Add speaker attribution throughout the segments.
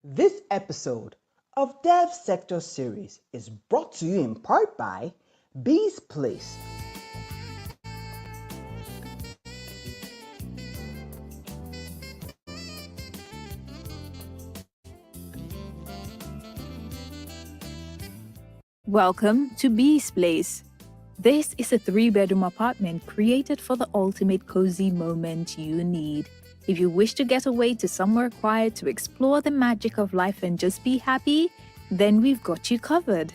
Speaker 1: This episode of Devsectorseries is brought to you in part by Bee's Place.
Speaker 2: Welcome to Bee's Place. This is a 3-bedroom apartment created for the ultimate cozy moment you need. If you wish to get away to somewhere quiet to explore the magic of life and just be happy, then we've got you covered.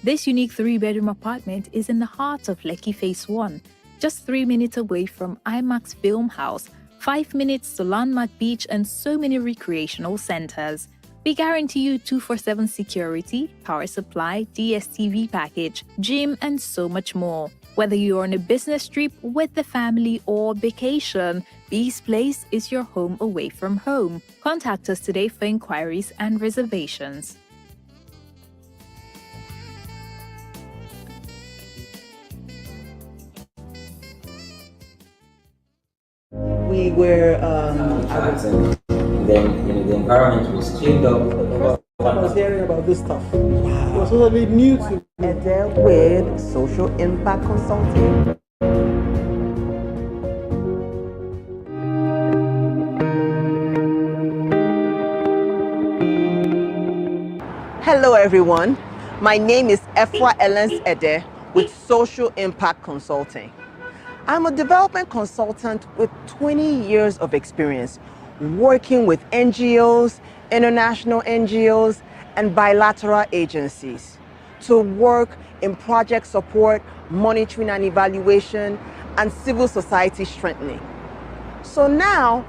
Speaker 2: This unique 3-bedroom apartment is in the heart of Lekki Phase 1, just 3 minutes away from IMAX Film House, 5 minutes to Landmark Beach and so many recreational centers. We guarantee you 24/7 security, power supply, DSTV package, gym, and so much more. Whether you're on a business trip with the family or vacation, Bee's Place is your home away from home. Contact us today for inquiries and reservations.
Speaker 1: We were,
Speaker 3: then the environment was cleaned up.
Speaker 4: I was hearing about this stuff. Wow. It was totally new to me.
Speaker 1: Ede with Social Impact Consulting. Hello everyone, my name is Efwa Ellens Ede with Social Impact Consulting. I'm a development consultant with 20 years of experience working with NGOs, international NGOs, and bilateral agencies to work in project support, monitoring and evaluation, and civil society strengthening. So now,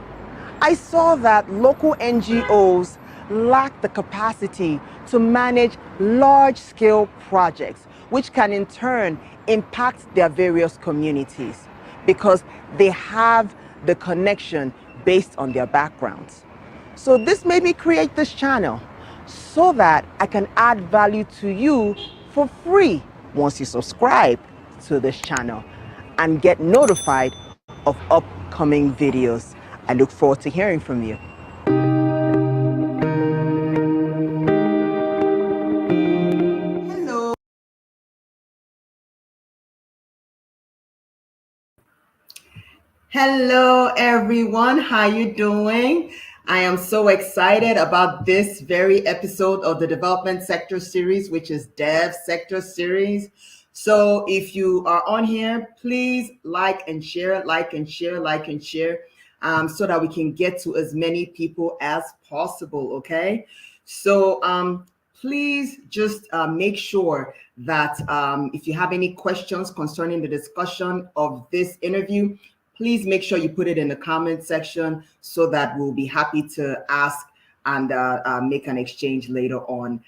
Speaker 1: I saw that local NGOs lack the capacity to manage large-scale projects, which can in turn impact their various communities because they have the connection based on their backgrounds. So this made me create this channel so that I can add value to you for free once you subscribe to this channel and get notified of upcoming videos. I look forward to hearing from you. Hello. Hello everyone, how you doing? I am so excited about this very episode of the Development Sector Series, which is Dev Sector Series. So if you are on here, please like and share, so that we can get to as many people as possible, okay? So please just make sure that if you have any questions concerning the discussion of this interview, please make sure you put it in the comment section so that we'll be happy to ask and make an exchange later on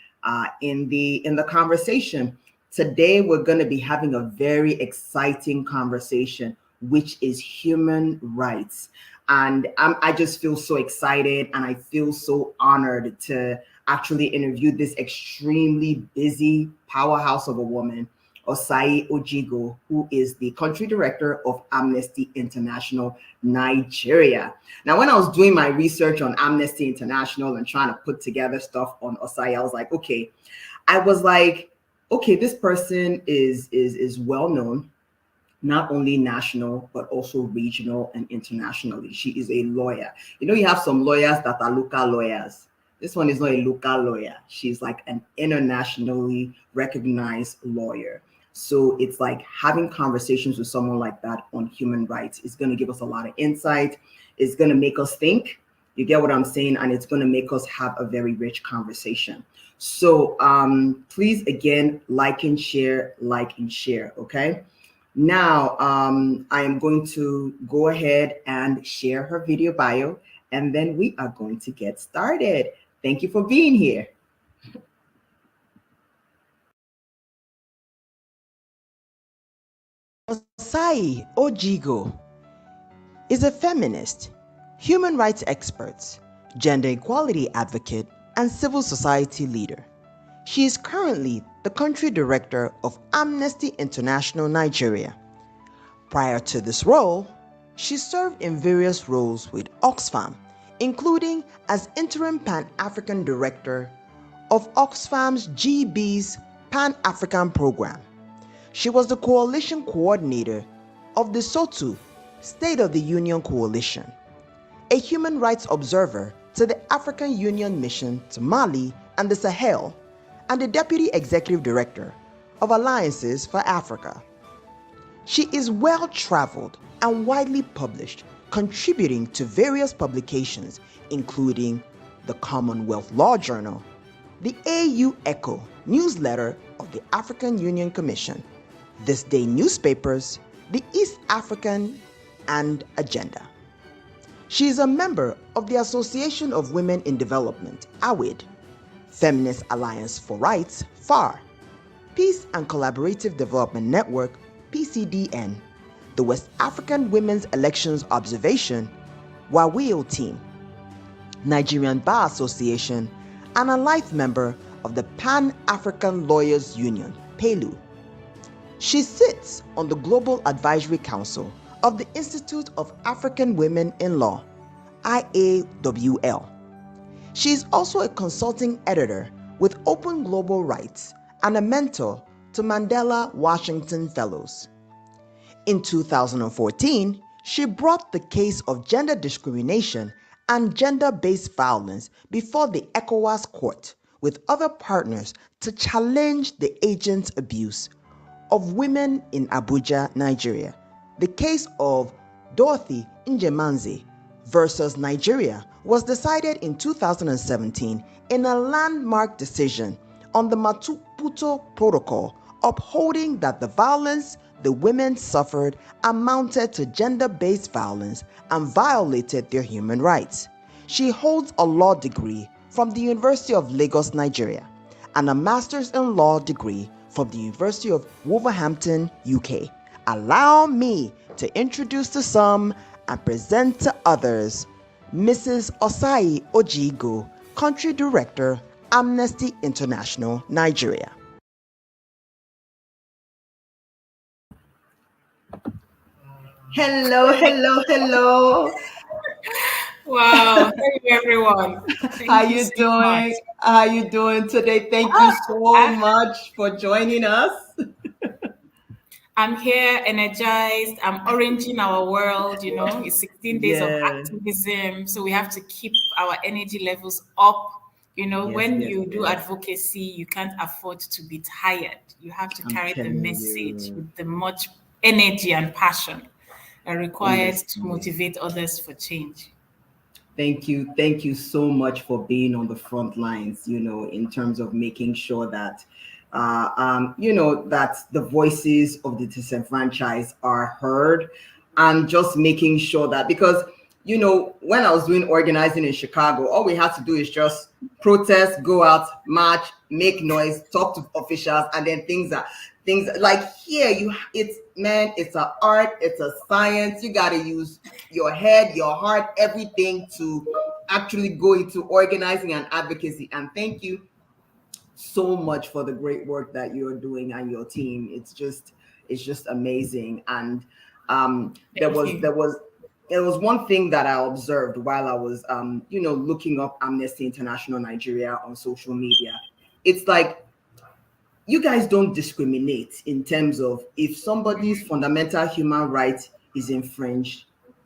Speaker 1: in the conversation. Today, we're going to be having a very exciting conversation, which is human rights. And I just feel so excited and I feel so honored to actually interview this extremely busy powerhouse of a woman, Osai Ojigho, who is the country director of Amnesty International Nigeria. Now, when I was doing my research on Amnesty International and trying to put together stuff on Osai, I was like, okay, this person is well known, not only national, but also regional and internationally. She is a lawyer. You know, you have some lawyers that are local lawyers. This one is not a local lawyer. She's like an internationally recognized lawyer. So it's like having conversations with someone like that on human rights is going to give us a lot of insight. It's going to make us think. You get what I'm saying? And it's going to make us have a very rich conversation. So please, again, like and share, okay? Now, I am going to go ahead and share her video bio, and then we are going to get started. Thank you for being here. Osai Ojigho is a feminist, human rights expert, gender equality advocate, and civil society leader. She is currently the country director of Amnesty International Nigeria. Prior to this role, she served in various roles with Oxfam, including as interim Pan-African Director of Oxfam's GB's Pan-African Program. She was the coalition coordinator of the SOTU State of the Union Coalition, a human rights observer to the African Union Mission to Mali and the Sahel, and the Deputy Executive Director of Alliances for Africa. She is well-traveled and widely published, contributing to various publications including the Commonwealth Law Journal, the AU Echo newsletter of the African Union Commission, This Day newspapers, the East African, and Agenda. She is a member of the Association of Women in Development, AWID, Feminist Alliance for Rights, FAR, Peace and Collaborative Development Network, PCDN, the West African Women's Elections Observation, WAWIO Team, Nigerian Bar Association, and a life member of the Pan-African Lawyers Union, PALU. She sits on the Global Advisory Council of the Institute of African Women in Law, IAWL. She is also a consulting editor with Open Global Rights and a mentor to Mandela Washington Fellows. In 2014, she brought the case of gender discrimination and gender-based violence before the ECOWAS Court with other partners to challenge the agent's abuse of women in Abuja, Nigeria. The case of Dorothy Njemanze versus Nigeria was decided in 2017 in a landmark decision on the Maputo Protocol, upholding that the violence the women suffered amounted to gender-based violence and violated their human rights. She holds a law degree from the University of Lagos, Nigeria, and a master's in law degree from the University of Wolverhampton, UK. Allow me to introduce to some and present to others Mrs. Osai Ojigho, Country Director, Amnesty International, Nigeria. Hello, hello, hello.
Speaker 5: Wow, hello everyone.
Speaker 1: How you doing? How you doing today? Thank you so much for joining us.
Speaker 5: I'm here, energized. I'm oranging our world. You know, it's 16 days of activism, so we have to keep our energy levels up. You know, when you do advocacy, you can't afford to be tired. You have to carry the message with the much energy and passion required to motivate others for change.
Speaker 1: Thank you so much for being on the front lines, you know, in terms of making sure that that the voices of the disenfranchised are heard, and just making sure that, because you know, when I was doing organizing in Chicago, all we had to do is just protest, go out, march, make noise, talk to officials, and then things like here, it's an art, it's a science. You got to use your head, your heart, everything to actually go into organizing and advocacy. And thank you so much for the great work that you're doing and your team. It's just amazing. And there was one thing that I observed while I was looking up Amnesty International Nigeria on social media. It's like, you guys don't discriminate in terms of if somebody's fundamental human right is infringed,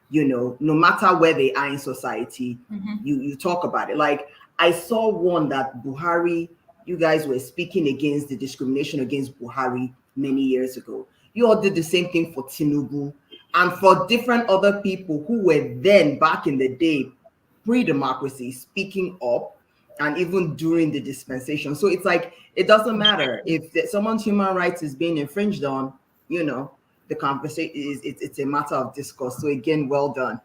Speaker 1: you know, no matter where they are in society, you talk about it. Like, I saw one that Buhari, you guys were speaking against the discrimination against Buhari many years ago. You all did the same thing for Tinubu and for different other people who were then, back in the day, pre-democracy, speaking up, and even during the dispensation. So it's like, it doesn't matter if someone's human rights is being infringed on, you know, the conversation it's a matter of discourse. So again, well done.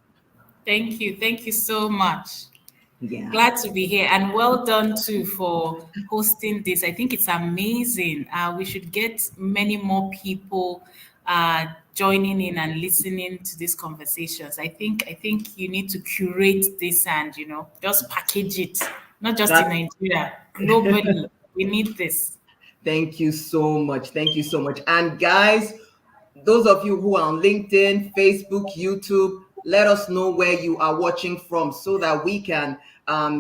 Speaker 5: Thank you so much.
Speaker 1: Yeah,
Speaker 5: glad to be here, and well done too for hosting this. I think it's amazing. We should get many more people joining in and listening to these conversations. I think you need to curate this and, you know, just package it, not just in Nigeria, globally. We need this.
Speaker 1: Thank you so much. Thank you so much. And guys, those of you who are on LinkedIn, Facebook, YouTube, let us know where you are watching from so that we can,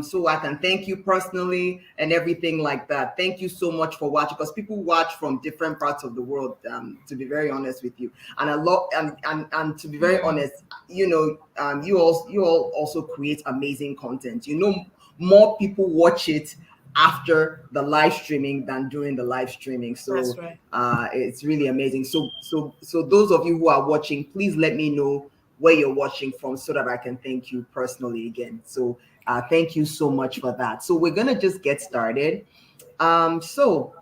Speaker 1: so I can thank you personally and everything like that. Thank you so much for watching, because people watch from different parts of the world, to be very honest with you. And a lot, and to be very honest, you know, you all also create amazing content. You know, more people watch it after the live streaming than during the live streaming. So
Speaker 5: That's right.
Speaker 1: it's really amazing. So those of you who are watching, please let me know where you're watching from so that I can thank you personally again. So thank you so much for that. So we're gonna just get started. So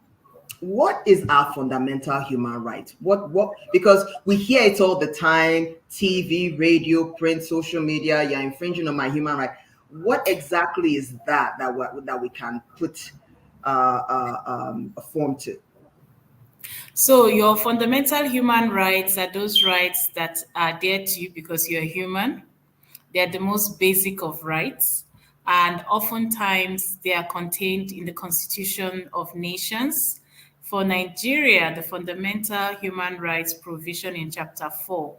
Speaker 1: what is our fundamental human right? What, because we hear it all the time: TV, radio, print, social media, you're infringing on my human right. What exactly is that we can put a form to?
Speaker 5: So your fundamental human rights are those rights that are there to you because you're human. They're the most basic of rights, and oftentimes they are contained in the Constitution of Nations. For Nigeria, the fundamental human rights provision in Chapter 4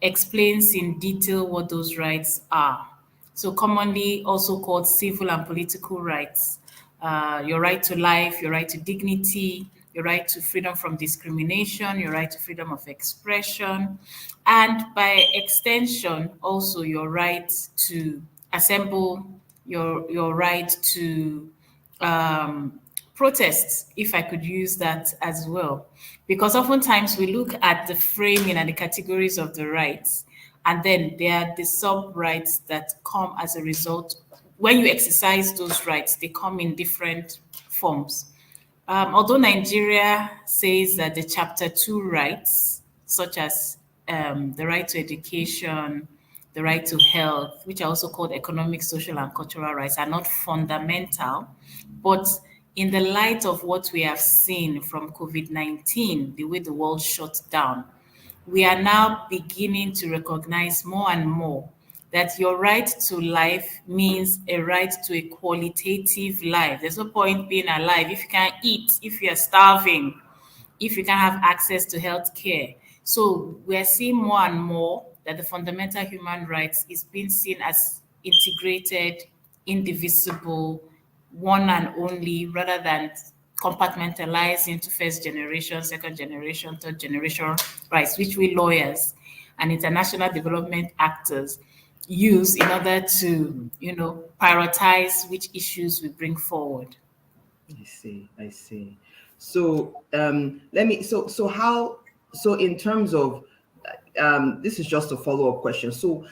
Speaker 5: explains in detail what those rights are. So commonly also called civil and political rights. Your right to life, your right to dignity, your right to freedom from discrimination, your right to freedom of expression, and by extension, also your right to assemble, your right to protests, if I could use that as well. Because oftentimes we look at the framing and the categories of the rights, and then there are the sub rights that come as a result. When you exercise those rights, they come in different forms. Although Nigeria says that the Chapter 2 rights, such as the right to education, the right to health, which are also called economic, social, and cultural rights, are not fundamental, but in the light of what we have seen from COVID-19, the way the world shut down, we are now beginning to recognize more and more that your right to life means a right to a qualitative life. There's no point being alive if you can't eat, if you're starving, if you can't have access to health care. So we're seeing more and more that the fundamental human rights is being seen as integrated, indivisible, one and only, rather than compartmentalized into first generation, second generation, third generation rights, which we lawyers and international development actors use in order to, prioritize which issues we bring forward.
Speaker 1: I see. So let me so how so in terms of this is just a follow-up question. So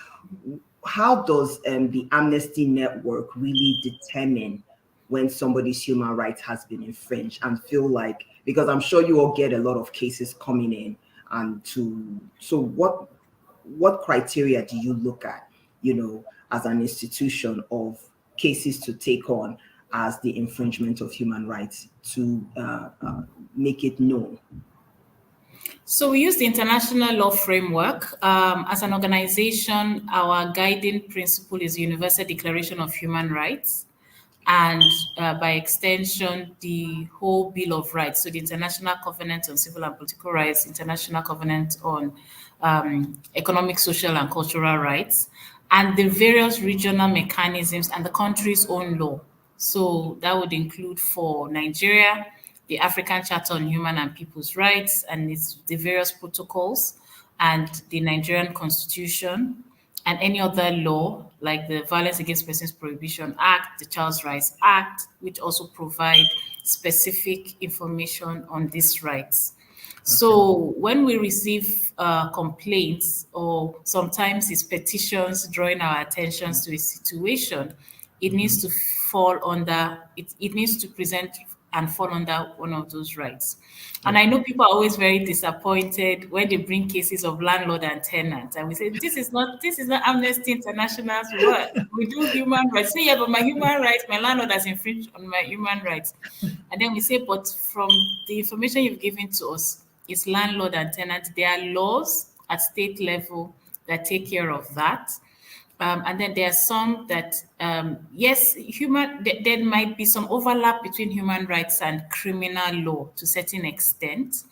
Speaker 1: how does the Amnesty Network really determine when somebody's human rights has been infringed, and feel like, because I'm sure you all get a lot of cases coming in, and so what criteria do you look at, as an institution, of cases to take on as the infringement of human rights to make it known?
Speaker 5: So we use the international law framework. As an organization, our guiding principle is the Universal Declaration of Human Rights, and by extension, the whole Bill of Rights. So the International Covenant on Civil and Political Rights, International Covenant on Economic, Social, and Cultural Rights, and the various regional mechanisms and the country's own law. So that would include, for Nigeria, the African Charter on Human and People's Rights and the various protocols, and the Nigerian Constitution, and any other law like the Violence Against Persons Prohibition Act, the Child Rights Act, which also provide specific information on these rights. So when we receive complaints, or sometimes it's petitions drawing our attentions to a situation, it needs to fall under, it needs to present and fall under one of those rights. And I know people are always very disappointed when they bring cases of landlord and tenant, and we say, this is not Amnesty International's work. We do human rights. Say, yeah, but my human rights, my landlord has infringed on my human rights. And then we say, but from the information you've given to us, it's landlord and tenant. There are laws at state level that take care of that. And then there are some that, yes, there might be some overlap between human rights and criminal law to a certain extent.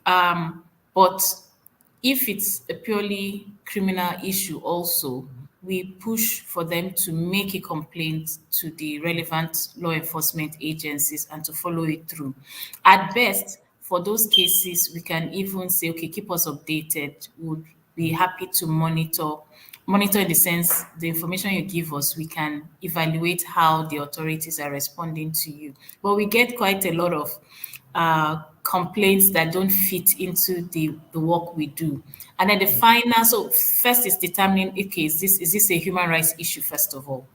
Speaker 5: But If it's a purely criminal issue, also, we push for them to make a complaint to the relevant law enforcement agencies and to follow it through. At best, for those cases, we can even say, okay, keep us updated. Would be happy to monitor in the sense the information you give us, we can evaluate how the authorities are responding to you. But we get quite a lot of complaints that don't fit into the work we do. And then the final, so first is determining, okay, is this a human rights issue, first of all?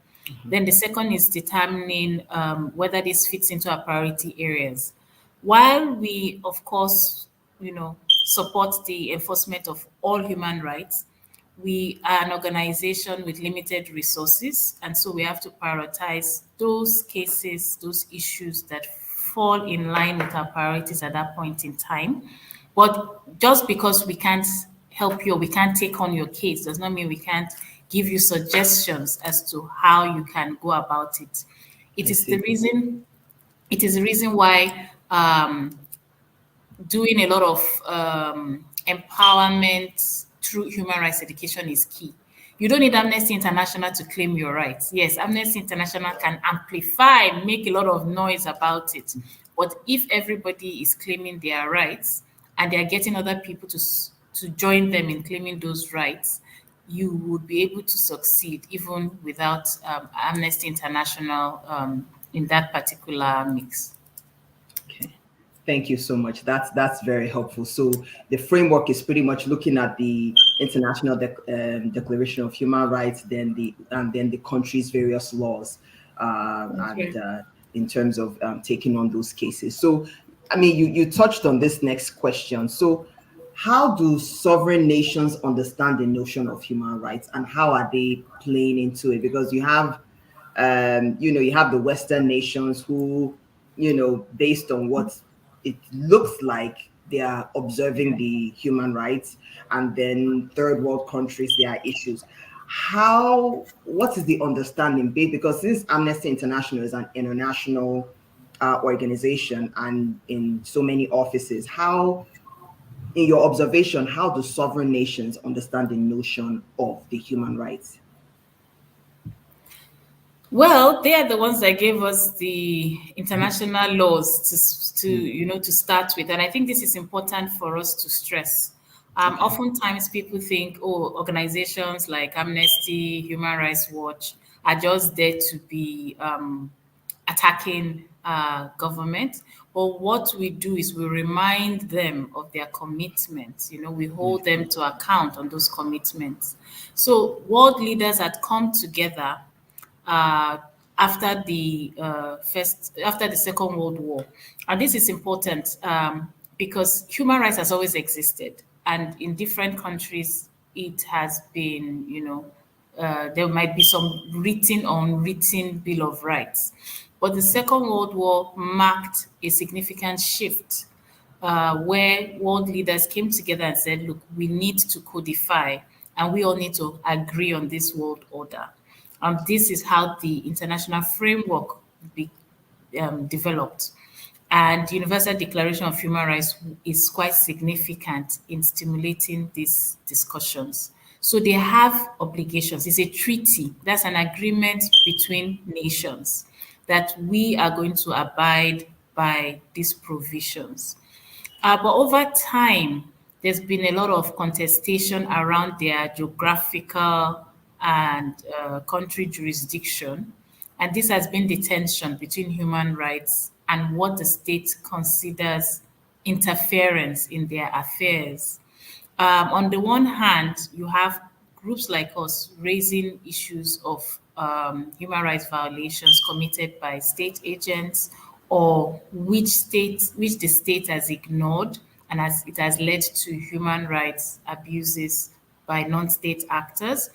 Speaker 5: Then the second is determining whether this fits into our priority areas. While we, of course, support the enforcement of all human rights, we are an organization with limited resources, and so we have to prioritize those cases, those issues that fall in line with our priorities at that point in time. But just because we can't help you or we can't take on your case does not mean we can't give you suggestions as to how you can go about it. It
Speaker 1: I
Speaker 5: is the
Speaker 1: see.
Speaker 5: reason. It is the reason why doing a lot of empowerment through human rights education is key. You don't need Amnesty International to claim your rights. Yes, Amnesty International can amplify, make a lot of noise about it. But if everybody is claiming their rights and they are getting other people to join them in claiming those rights, you would be able to succeed even without Amnesty International in that particular mix.
Speaker 1: Okay. Thank you so much. That's very helpful. So the framework is pretty much looking at the International Declaration of Human Rights, then the country's various laws, and
Speaker 5: Okay.
Speaker 1: in terms of taking on those cases. So, I mean, you touched on this next question. So, how do sovereign nations understand the notion of human rights, and how are they playing into it? Because you have the Western nations who, based on what it looks like, they are observing the human rights, and then third world countries, there are issues. What is the understanding? Because since Amnesty International is an international organization and in so many offices, in your observation, how do sovereign nations understand the notion of the human rights?
Speaker 5: Well, they are the ones that gave us the international laws
Speaker 1: Mm.
Speaker 5: to start with, and I think this is important for us to stress.
Speaker 1: Okay.
Speaker 5: Oftentimes, people think, oh, organizations like Amnesty, Human Rights Watch are just there to be attacking government. But what we do is we remind them of their commitments. We hold them to account on those commitments. So, world leaders had come together uh, after the Second World War. And this is important because human rights has always existed, and in different countries, it has been, there might be some written or unwritten Bill of Rights. But the Second World War marked a significant shift where world leaders came together and said, look, we need to codify and we all need to agree on this world order. This is how the international framework be developed. And Universal Declaration of Human Rights is quite significant in stimulating these discussions. So they have obligations. It's a treaty. That's an agreement between nations that we are going to abide by these provisions. But over time, there's been a lot of contestation around their geographical and country jurisdiction. And this has been the tension between human rights and what the state considers interference in their affairs. On the one hand, you have groups like us raising issues of human rights violations committed by state agents or which the state has ignored and it has led to human rights abuses by non-state actors.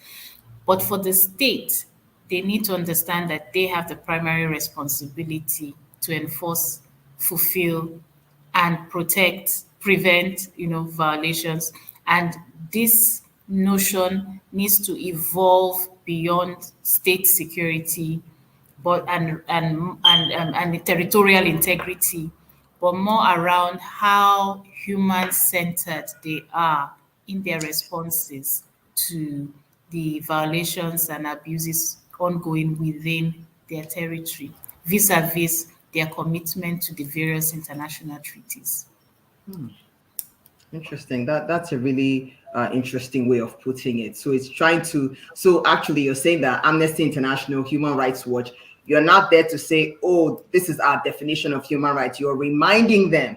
Speaker 5: But for the state, they need to understand that they have the primary responsibility to enforce, fulfill, and prevent, violations. And this notion needs to evolve beyond state security, but and the territorial integrity, but more around how human centered they are in their responses to the violations and abuses ongoing within their territory, vis-a-vis their commitment to the various international treaties.
Speaker 1: Interesting. That's a really interesting way of putting it. So it's trying to. So actually, you're saying that Amnesty International, Human Rights Watch, you're not there to say, "Oh, this is our definition of human rights." You're reminding them,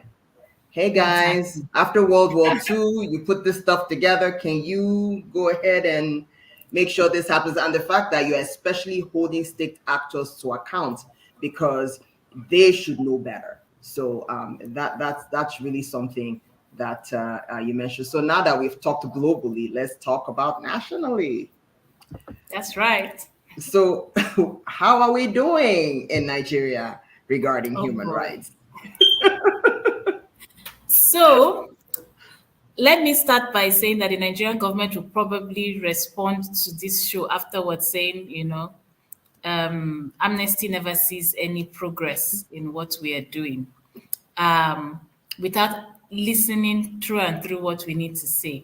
Speaker 1: "Hey guys,
Speaker 5: Exactly.
Speaker 1: after World War II, you put this stuff together. Can you go ahead and make sure this happens?" And the fact that you're especially holding state actors to account because they should know better. So that's really something that you mentioned. So now that we've talked globally, let's talk about nationally.
Speaker 5: That's right.
Speaker 1: So how are we doing in Nigeria regarding
Speaker 5: Oh
Speaker 1: human
Speaker 5: boy.
Speaker 1: rights?
Speaker 5: So let me start by saying that the Nigerian government will probably respond to this show afterwards, saying, Amnesty never sees any progress in what we are doing, without listening through and through what we need to say.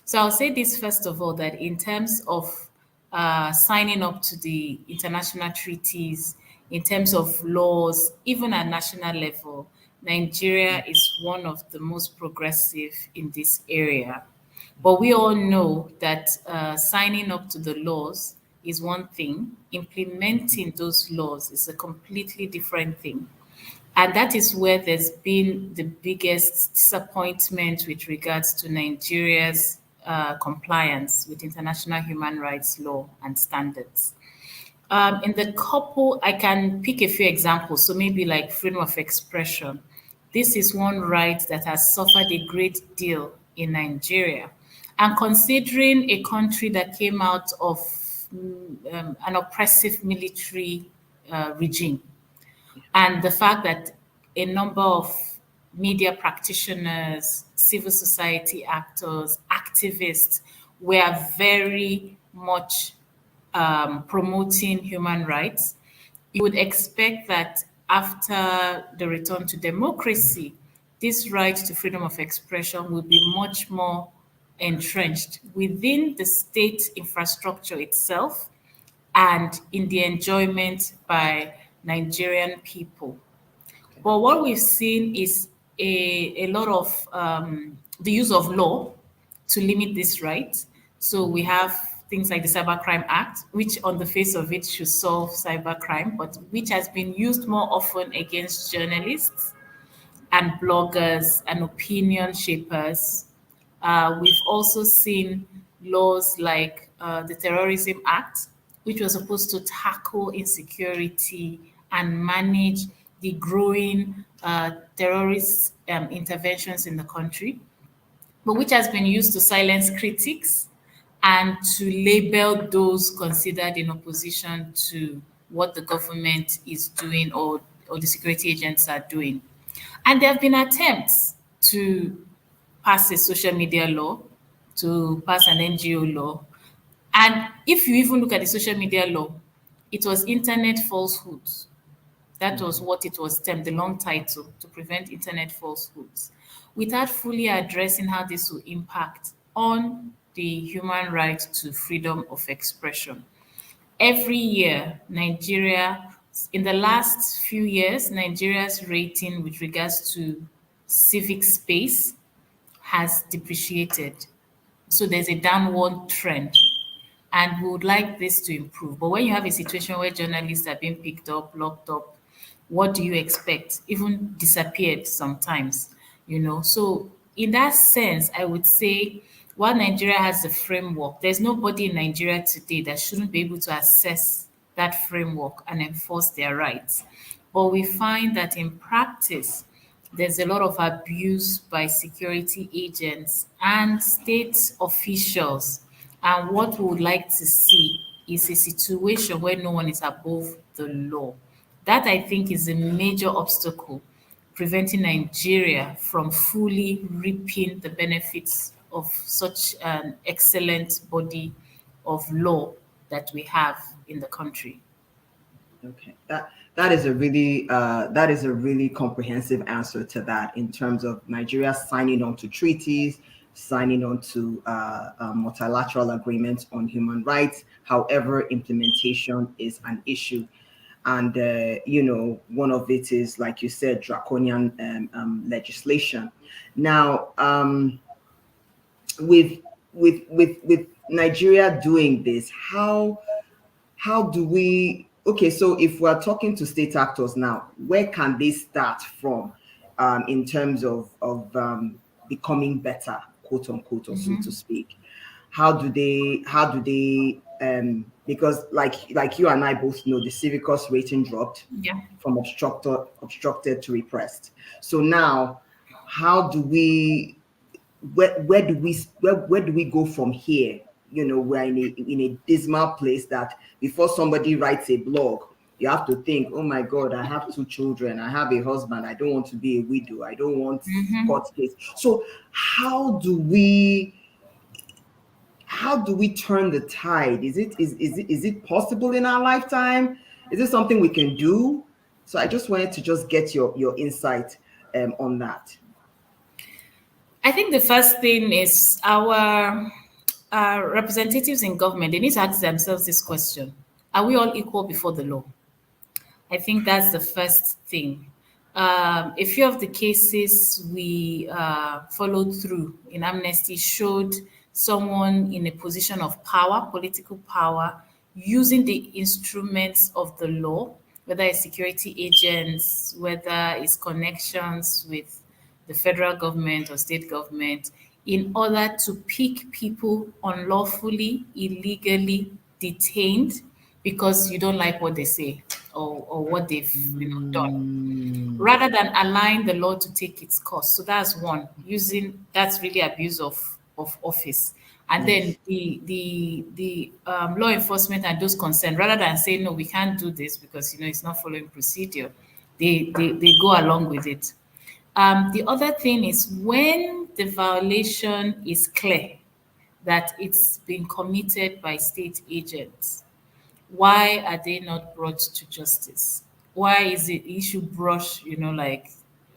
Speaker 5: So I'll say this first of all, that in terms of signing up to the international treaties, in terms of laws, even at national level, Nigeria is one of the most progressive in this area. But we all know that signing up to the laws is one thing, implementing those laws is a completely different thing. And that is where there's been the biggest disappointment with regards to Nigeria's compliance with international human rights law and standards. In the couple, I can pick a few examples. So maybe like freedom of expression. This is one right that has suffered a great deal in Nigeria. And considering a country that came out of an oppressive military regime, and the fact that a number of media practitioners, civil society actors, activists were very much promoting human rights, you would expect that after the return to democracy, this right to freedom of expression will be much more entrenched within the state infrastructure itself and in the enjoyment by Nigerian people. But what we've seen is a lot of the use of law to limit this right. So we have things like the Cybercrime Act, which on the face of it should solve cybercrime, but which has been used more often against journalists and bloggers and opinion shapers. We've also seen laws like the Terrorism Act, which was supposed to tackle insecurity and manage the growing terrorist interventions in the country, but which has been used to silence critics and to label those considered in opposition to what the government is doing or the security agents are doing. And there have been attempts to pass a social media law, to pass an NGO law. And if you even look at the social media law, it was internet falsehoods. That was what it was termed, the long title, to prevent internet falsehoods, without fully addressing how this will impact on the human right to freedom of expression. Every year, Nigeria, in the last few years, Nigeria's rating with regards to civic space has depreciated. So there's a downward trend. And we would like this to improve. But when you have a situation where journalists are being picked up, locked up, what do you expect? Even disappeared sometimes, So in that sense, I would say while Nigeria has a framework, there's nobody in Nigeria today that shouldn't be able to assess that framework and enforce their rights. But we find that in practice, there's a lot of abuse by security agents and state officials. And what we would like to see is a situation where no one is above the law. That, I think, is a major obstacle preventing Nigeria from fully reaping the benefits of such an excellent body of law that we have in the country.
Speaker 1: Okay, that is a really comprehensive answer to that in terms of Nigeria signing on to treaties, signing on to multilateral agreements on human rights. However, implementation is an issue. And, one of it is, like you said, draconian legislation. Now, with Nigeria doing this, how do we, okay, so if we're talking to state actors now, where can they start from in terms of becoming better, quote unquote, or so to speak? How do they because like you and I both know, the civicus rating dropped
Speaker 5: Yeah.
Speaker 1: from obstructed to repressed. So now, how do we where do we go from here? We're in a dismal place that before somebody writes a blog, you have to think, oh my God, I have 2 children, I have a husband, I don't want to be a widow, I don't want court case. So how do we turn the tide? Is it possible in our lifetime? Is it something we can do? So I just wanted to just get your insight on that.
Speaker 5: I think the first thing is our representatives in government, they need to ask themselves this question: are we all equal before the law? I think that's the first thing. A few of the cases we followed through in Amnesty showed someone in a position of power, political power, using the instruments of the law, whether it's security agents, whether it's connections with the federal government or state government, in order to pick people unlawfully, illegally detained because you don't like what they say or what they've done, rather than allowing the law to take its course. So that's one. That's really abuse of office. And then the law enforcement and those concerned, rather than saying no, we can't do this because it's not following procedure, they go along with it. The other thing is when the violation is clear that it's been committed by state agents, why are they not brought to justice? Why is the issue brushed, like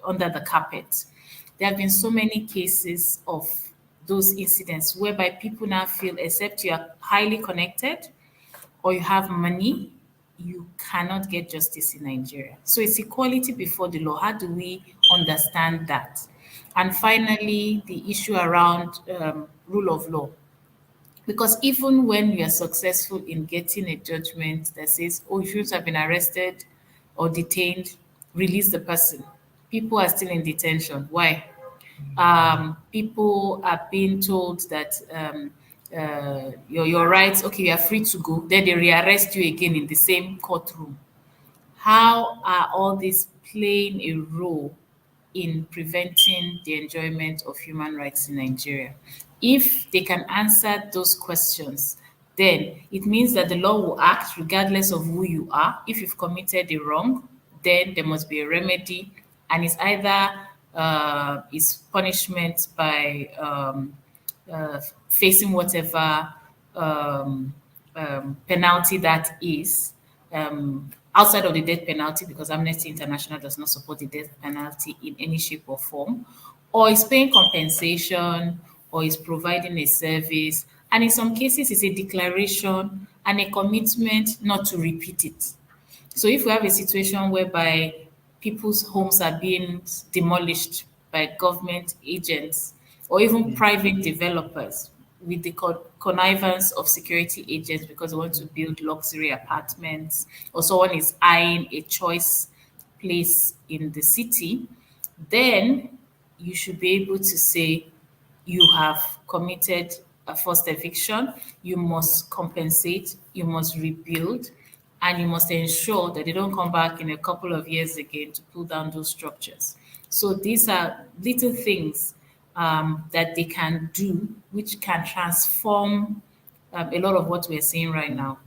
Speaker 5: under the carpet? There have been so many cases of those incidents whereby people now feel, except you are highly connected or you have money, you cannot get justice in Nigeria. So it's equality before the law. How do we understand that? And finally, the issue around rule of law. Because even when you are successful in getting a judgment that says, oh, you shouldn't have been arrested or detained, release the person, people are still in detention. Why? People are being told that your rights, okay, you are free to go. Then they rearrest you again in the same courtroom. How are all these playing a role in preventing the enjoyment of human rights in Nigeria? If they can answer those questions, then it means that the law will act regardless of who you are. If you've committed a wrong, then there must be a remedy, and it's either is punishment by facing whatever penalty that is, outside of the death penalty, because Amnesty International does not support the death penalty in any shape or form, or is paying compensation, or is providing a service. And in some cases, it's a declaration and a commitment not to repeat it. So if we have a situation whereby people's homes are being demolished by government agents or even private developers with the connivance of security agents because they want to build luxury apartments, or someone is eyeing a choice place in the city, then you should be able to say you have committed a forced eviction, you must compensate, you must rebuild, and you must ensure that they don't come back in a couple of years again to pull down those structures. So these are little things that they can do, which can transform a lot of what we're seeing right now.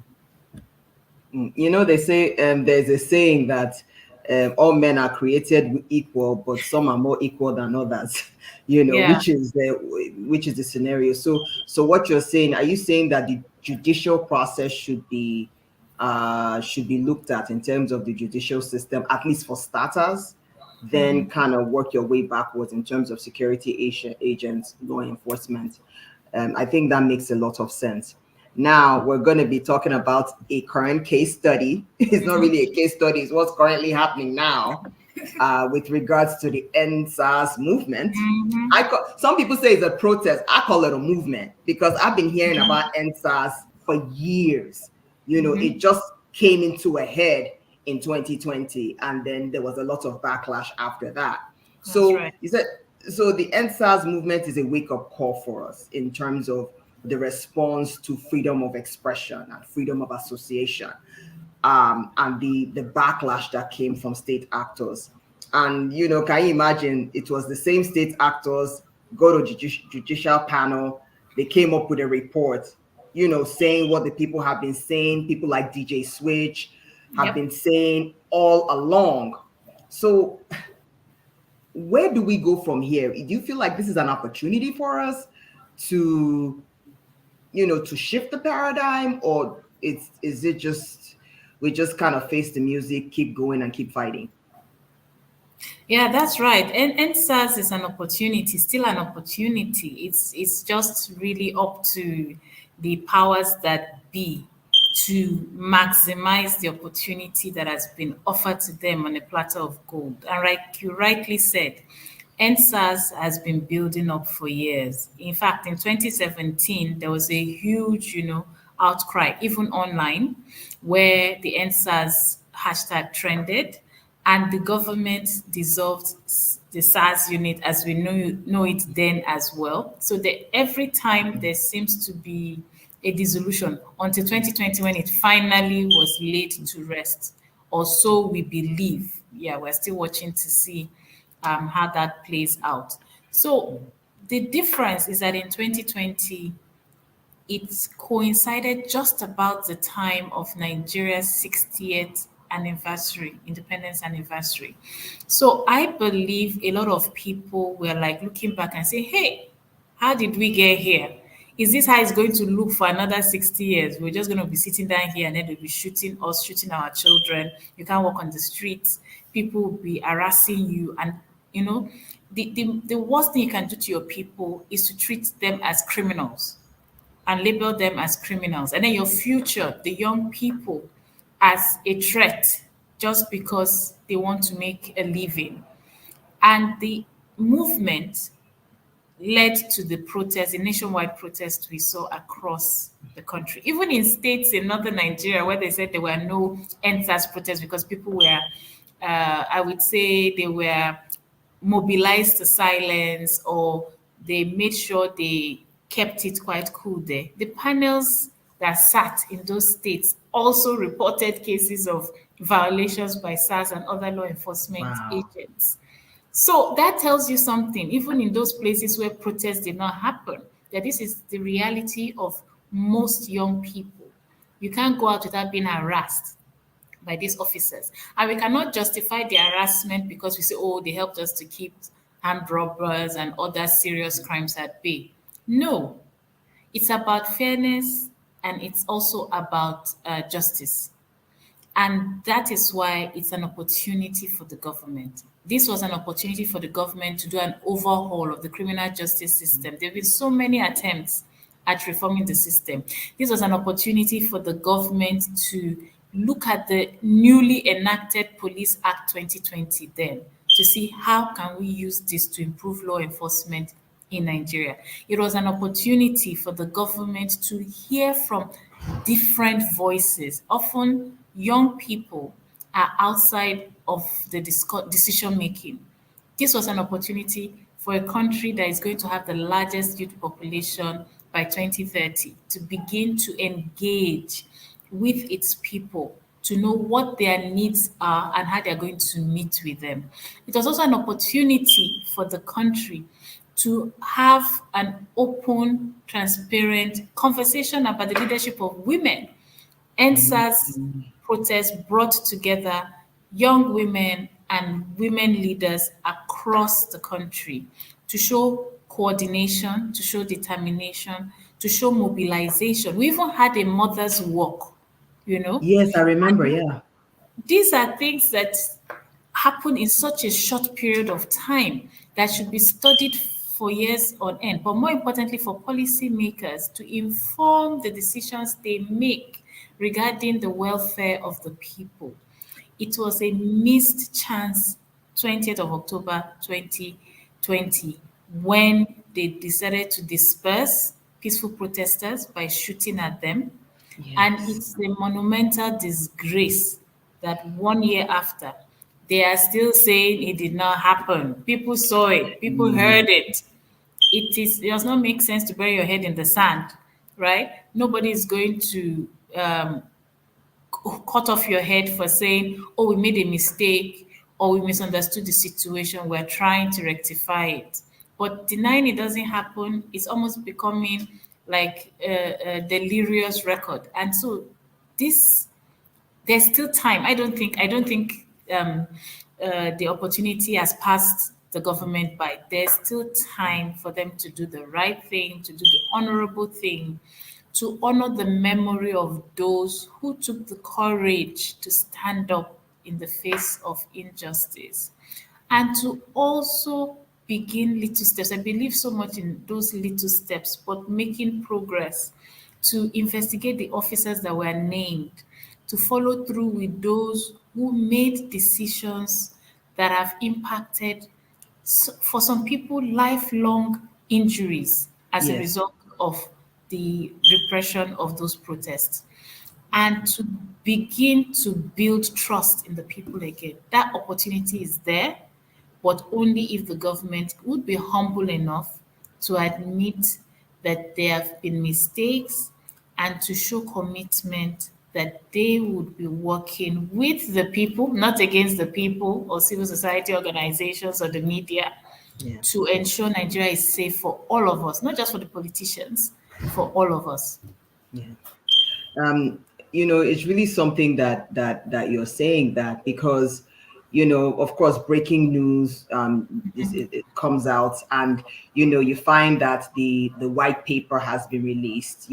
Speaker 1: They say there's a saying that all men are created equal, but some are more equal than others.
Speaker 5: Yeah.
Speaker 1: which is the scenario. So what you're saying, are you saying that the judicial process should be looked at in terms of the judicial system, at least for starters? then kind of work your way backwards in terms of agents, law enforcement. I think that makes a lot of sense. Now we're going to be talking about a current case study. It's not really a case study, it's what's currently happening now with regards to the NSAS movement. Some people say it's a protest. I call it a movement because I've been hearing about NSAS for years. It just came into a head in 2020, and then there was a lot of backlash after that. You said, so the NSAS movement is a wake-up call for us in terms of the response to freedom of expression and freedom of association, and the backlash that came from state actors. And can you imagine, it was the same state actors go to judicial panel, they came up with a report, saying what the people have been saying, people like DJ Switch have been saying all along. So where do we go from here? Do you feel like this is an opportunity for us to shift the paradigm, or is it just we just kind of face the music, keep going and keep fighting?
Speaker 5: Yeah, that's right. And SARS is an opportunity, still an opportunity. It's just really up to the powers that be to maximize the opportunity that has been offered to them on a platter of gold. And like you rightly said, NSAS has been building up for years. In fact, in 2017, there was a huge, outcry, even online, where the NSAS hashtag trended, and the government dissolved the SARS unit as we know it then as well. So every time there seems to be a dissolution until 2020 when it finally was laid to rest, or so we believe. Yeah, we're still watching to see how that plays out. So the difference is that in 2020, it coincided just about the time of Nigeria's 60th anniversary, independence anniversary. So I believe a lot of people were like looking back and say, hey, how did we get here? Is this how it's going to look for another 60 years? We're just going to be sitting down here and then they'll be shooting us, shooting our children. You can't walk on the streets. People will be harassing you. And, the worst thing you can do to your people is to treat them as criminals and label them as criminals. And then your future, the young people, as a threat just because they want to make a living. And the movement led to the protest, the nationwide protest we saw across the country. Even in states in northern Nigeria where they said there were no NSAS protests because people were, I would say they were mobilized to silence, or they made sure they kept it quite cool there. The panels that sat in those states also reported cases of violations by SARS and other law enforcement agents. So that tells you something, even in those places where protests did not happen, that this is the reality of most young people. You can't go out without being harassed by these officers. And we cannot justify the harassment because we say, oh, they helped us to keep armed robbers and other serious crimes at bay. No, it's about fairness, and it's also about justice. And that is why it's an opportunity for the government. This was an opportunity for the government to do an overhaul of the criminal justice system. There have been so many attempts at reforming the system. This was an opportunity for the government to look at the newly enacted Police Act 2020 then, to see how can we use this to improve law enforcement in Nigeria. It was an opportunity for the government to hear from different voices. Often young people are outside of the decision making. This was an opportunity for a country that is going to have the largest youth population by 2030 to begin to engage with its people, to know what their needs are and how they're going to meet with them. It was also an opportunity for the country to have an open, transparent conversation about the leadership of women. NSAS protests brought together young women and women leaders across the country to show coordination, to show determination, to show mobilization. We even had a mother's walk,
Speaker 1: Yes, I remember, yeah.
Speaker 5: These are things that happen in such a short period of time that should be studied for years on end, but more importantly for policymakers to inform the decisions they make regarding the welfare of the people. It was a missed chance, 20th of October 2020, when they decided to disperse peaceful protesters by shooting at them. And
Speaker 1: Yes.
Speaker 5: it's a monumental disgrace that 1 year after, they are still saying it did not happen. People saw it, people heard it. It does not make sense to bury your head in the sand, right? Nobody is going to cut off your head for saying, oh, we made a mistake or we misunderstood the situation. We're trying to rectify it. But denying it doesn't happen is almost becoming like a delirious record. And so this there's still time. I don't think the opportunity has passed the government by. There's still time for them to do the right thing, to do the honorable thing, to honor the memory of those who took the courage to stand up in the face of injustice, and to also begin little steps. I believe so much in those little steps, but making progress to investigate the officers that were named, to follow through with those who made decisions that have impacted, for some people, lifelong injuries as a
Speaker 1: Yes.
Speaker 5: result of the repression of those protests, and to begin to build trust in the people again. That opportunity is there, but only if the government would be humble enough to admit that there have been mistakes and to show commitment that they would be working with the people, not against the people or civil society organizations or the media,
Speaker 1: Yeah.
Speaker 5: to ensure Nigeria is safe for all of us, not just for the politicians, for all of us.
Speaker 1: Yeah. um, it's really something that you're saying, that because, of course, breaking news, it comes out, and you find that the white paper has been released,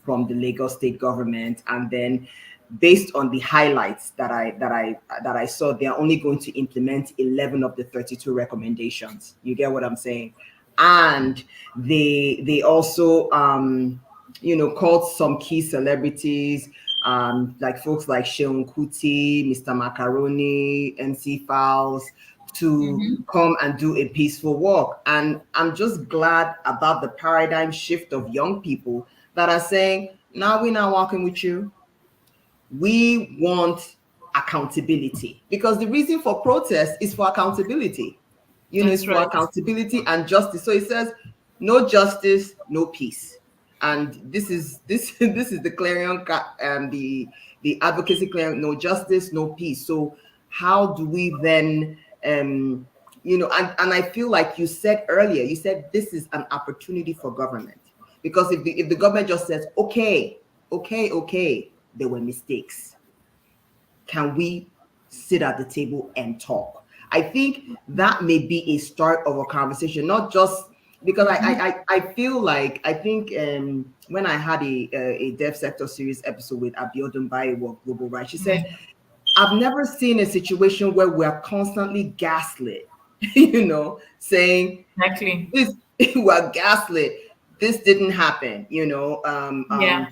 Speaker 1: from the Lagos state government, and then based on the highlights that I saw, they are only going to implement 11 of the 32 recommendations. You get what I'm saying? And they also called some key celebrities, like folks like Sheon Kuti, Mr. Macaroni, MC Fowles, to come and do a peaceful walk. And I'm just glad about the paradigm shift of young people that are saying, now we're not walking with you. We want accountability, because the reason for protest is for accountability. It's
Speaker 5: That's
Speaker 1: for
Speaker 5: right.
Speaker 1: accountability and justice. So it says, no justice, no peace. And this is the clarion, the advocacy clarion: no justice, no peace. So how do we then, and I feel like you said earlier, you said this is an opportunity for government, because if the government just says, okay, there were mistakes, can we sit at the table and talk? I think that may be a start of a conversation, not just because I feel like, I think when I had a Devsectorseries episode with Abiodun Bayewo, Global Right, she said, I've never seen a situation where we're constantly gaslit, saying
Speaker 5: Exactly.
Speaker 1: this, we're gaslit, this didn't happen,
Speaker 5: Yeah.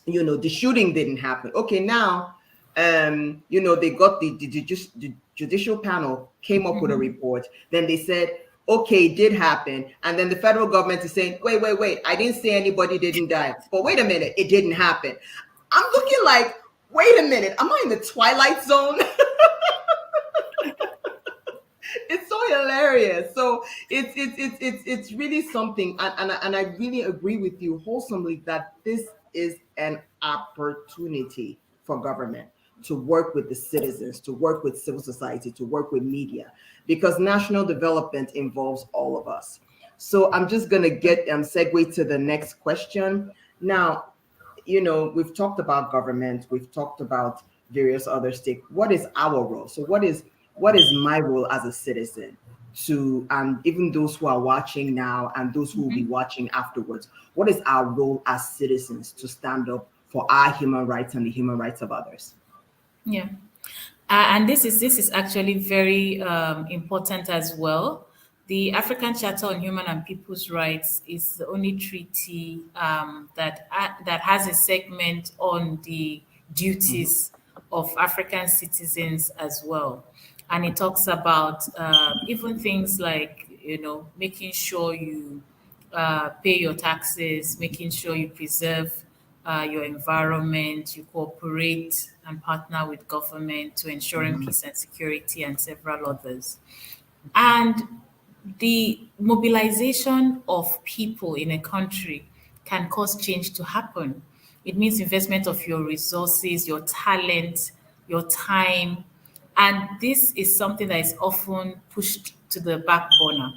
Speaker 1: the shooting didn't happen. Okay, now, they got the judicial panel came up with a report. Then they said, okay, it did happen. And then the federal government is saying, wait, I didn't say anybody didn't die. But wait a minute, it didn't happen. I'm looking like, wait a minute, am I in the Twilight Zone? It's so hilarious. So it's really something, and I really agree with you wholesomely that this is an opportunity for government to work with the citizens, to work with civil society, to work with media, because national development involves all of us. So I'm just gonna get segue to the next question. Now, we've talked about government, we've talked about various other stakes. What is our role? So what is my role as a citizen, to, and even those who are watching now and those who will be watching afterwards, what is our role as citizens to stand up for our human rights and the human rights of others?
Speaker 5: Yeah. And this is actually very important as well. The African Charter on Human and People's Rights is the only treaty that has a segment on the duties of African citizens as well, and it talks about even things like making sure you pay your taxes, making sure you preserve your environment, you cooperate and partner with government to ensuring peace and security, and several others. And the mobilization of people in a country can cause change to happen. It means investment of your resources, your talent, your time. And this is something that is often pushed to the back burner.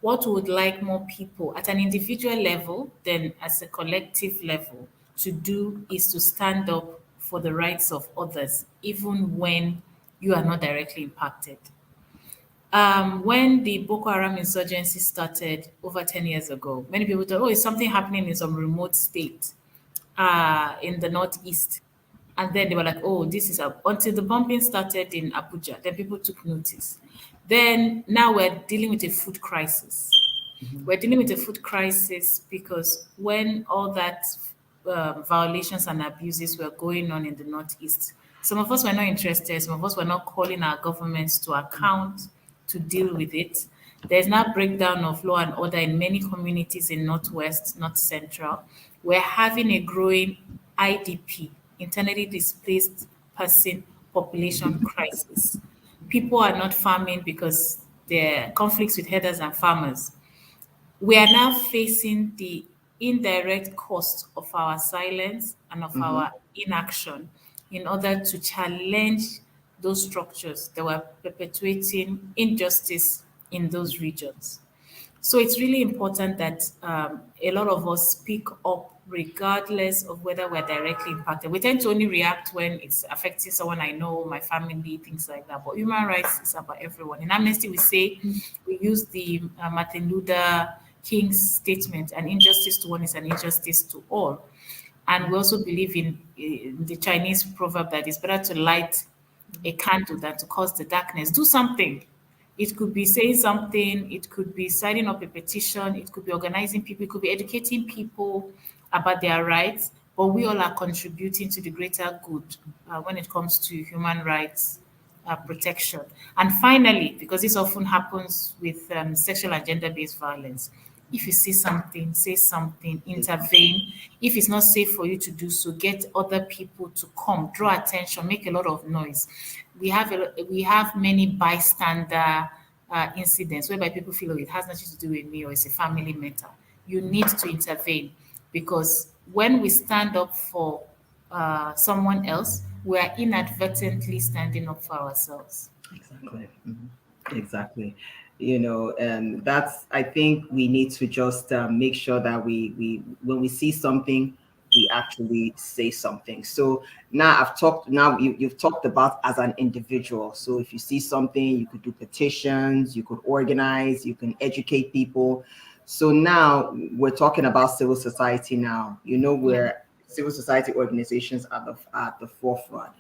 Speaker 5: What we would like more people at an individual level, then as a collective level, to do is to stand up for the rights of others, even when you are not directly impacted. When the Boko Haram insurgency started over 10 years ago, many people thought, oh, it's something happening in some remote state in the northeast. And then they were like, oh, this is until the bombing started in Abuja. Then people took notice. Then now we're dealing with a food crisis. We're dealing with a food crisis because when all that violations and abuses were going on in the Northeast, some of us were not interested, some of us were not calling our governments to account to deal with it. There's now breakdown of law and order in many communities in Northwest, North Central. We're having a growing IDP, internally displaced person population crisis. People are not farming because there are conflicts with herders and farmers. We are now facing the indirect cost of our silence and of our inaction in order to challenge those structures that were perpetuating injustice in those regions. So it's really important that a lot of us speak up regardless of whether we're directly impacted. We tend to only react when it's affecting someone I know, my family, things like that. But human rights is about everyone. In Amnesty, we say we use the Martin Luther King's statement, an injustice to one is an injustice to all. And we also believe in the Chinese proverb that it's better to light a candle than to cause the darkness. Do something. It could be saying something, it could be signing up a petition, it could be organizing people, it could be educating people about their rights, but we all are contributing to the greater good when it comes to human rights protection. And finally, because this often happens with sexual and gender based violence, if you see something, say something, intervene. If it's not safe for you to do so, get other people to come, draw attention, make a lot of noise. We have many bystander incidents whereby people feel, oh, it has nothing to do with me or it's a family matter. You need to intervene because when we stand up for someone else, we are inadvertently standing up for ourselves.
Speaker 1: Exactly. Exactly. And that's, I think we need to just make sure that we when we see something, we actually say something. So now you've talked about as an individual. So if you see something, you could do petitions, you could organize, you can educate people. So now we're talking about civil society now, where civil society organizations are at the forefront.